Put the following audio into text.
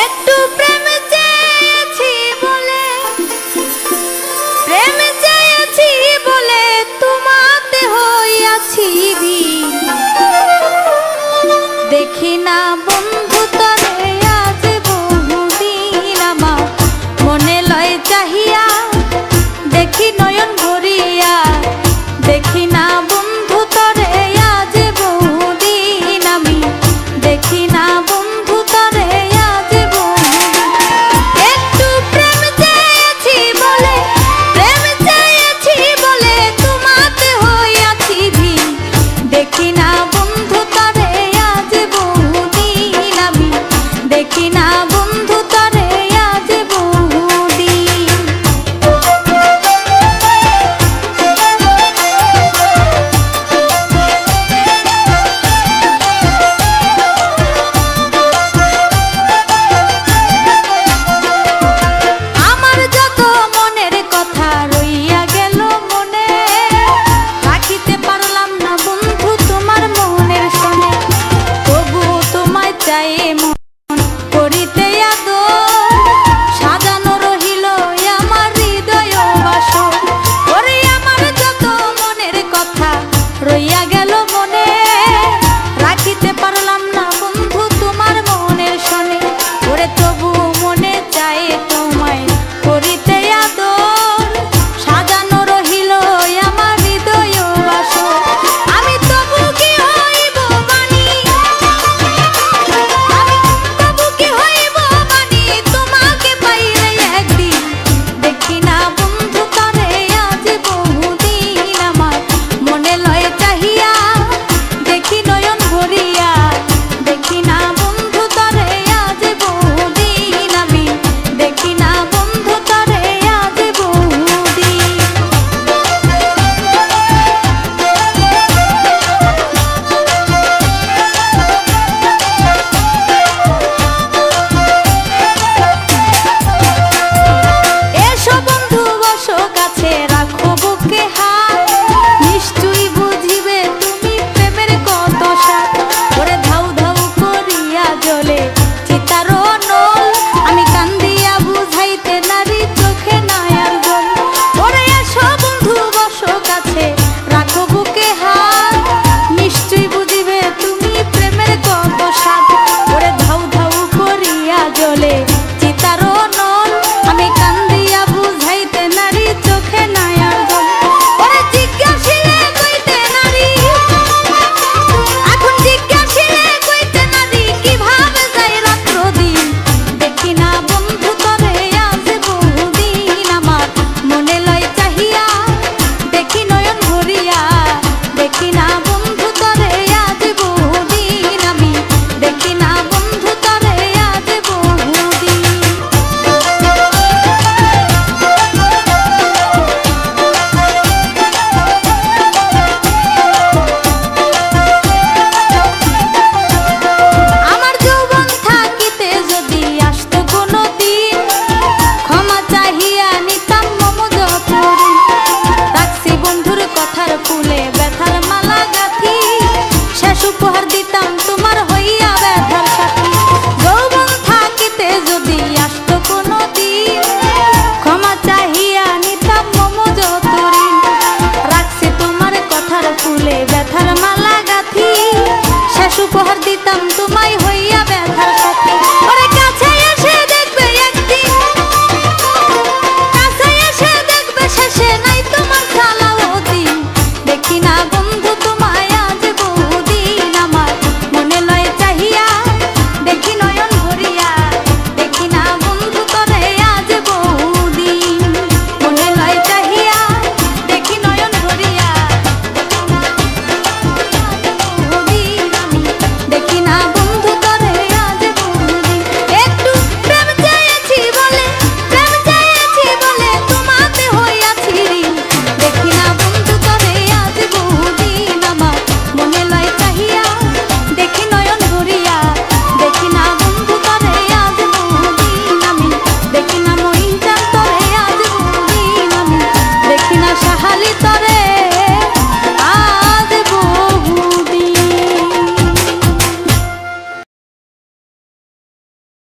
একটু প্রেম চেয়েছি বলে, প্রেম চেয়েছি বলে তোমাতে হইয়াছি ভিড়। দেখি না বন্ধু তরে আজ বহুদিন আমার মনে লয় চাহিয়া, দেখি নয়ন ভরিয়া। দেখি না বন্ধু তরে আজ বহুদিন আমি, দেখি না বন্ধু তরে আজ বহুদিন। একটু প্রেম চেয়েছি বলে, প্রেম চেয়েছি বলে তোমাতে হইয়াছি ভিড়। দেখি না বন্ধু তরে আজ বহুদিন আমি, দেখি না বন্ধু তরে আজ বহুদিন। আমার যত মনের কথা রইয়া গেল মনে, রাখিতে পারলাম না বন্ধু তোমার মনের শোনে। তবু তোমায় চাই মন করিতে আদর, সাজানো রহিল আমার হৃদয় বাসর। ওরে আমার যত মনের কথা রইয়া গেল মনে, রাখিতে পারলাম না বন্ধু তোমার মনের শোনে। ওরে তবু মনে চাই তোমায় করিতে আদর, সাজানো রহিল আমার হৃদয় বাসর। আমি তবু কি হইব বাণী, আমি তবু কি হইব বাণী তোমাকে পাইলে একদিন। দেখি না বন্ধু তরে আজ বহুদিন আমার মনে লয় চাহিয়া, দেখি নয়ন ভরিয়া। দেখি না বন্ধু তরে আজ বহুদিন আমি, দেখি না বন্ধু তরে আজ বহুদিন। এসো বন্ধু বসো কাছে রাখো বুকে হাত, নিশ্চয়ই বুঝিবে তুমি প্রেমের কত স্বাদ। ওরে ধাউ ধাউ করিয়া জ্বলে চিতার নল, আমি কান্দিয়া বুঝাইতে নারী চোখে নাই আর জল। ওরে এসো বন্ধু বসো কাছে রাখো বুকে হাত, নিশ্চয়ই বুঝিবে তুমি প্রেমের কত স্বাদ। ওরে ধাউ ধাউ করিয়া জ্বলে চিতার নল, আমি কান্দিয়া বুঝাইতে নারী চোখে নাই আর জল। ওরে জিজ্ঞাসিলে কইতে নারী, এখন জিজ্ঞাসিলে কইতে নারী কিভাবে যায় রাত্র দিন। দেখি না বন্ধু তরে আজ বহুদিন আমার মনে লয় চাহিয়া, দেখি নয়ন ভরিয়া। দেখি না বন্ধু তরে আজ বহুদিন আমি, দেখি না বন্ধু তরে আজ বহুদিন। আমার যৌবন থাকিতে যদি আসতো কোনো দিন, ক্ষমা চাহিয়া নিতাম মম যতদিন। রাখছি বন্ধুর কথার ফুলে ব্যথার মালা গাঁথি, শেষ উপহার দিতাম তোমার হইয়া ব্যথার সাথী। যৌবন থাকিতে যদি আসতো কোনো দিন, ক্ষমা চাহিয়া নিতাম মম যতদিন। রাখছি তোমার কথার ফুলে ব্যথার মালা গাঁথি, শেষ উপহার দিতাম তোমায়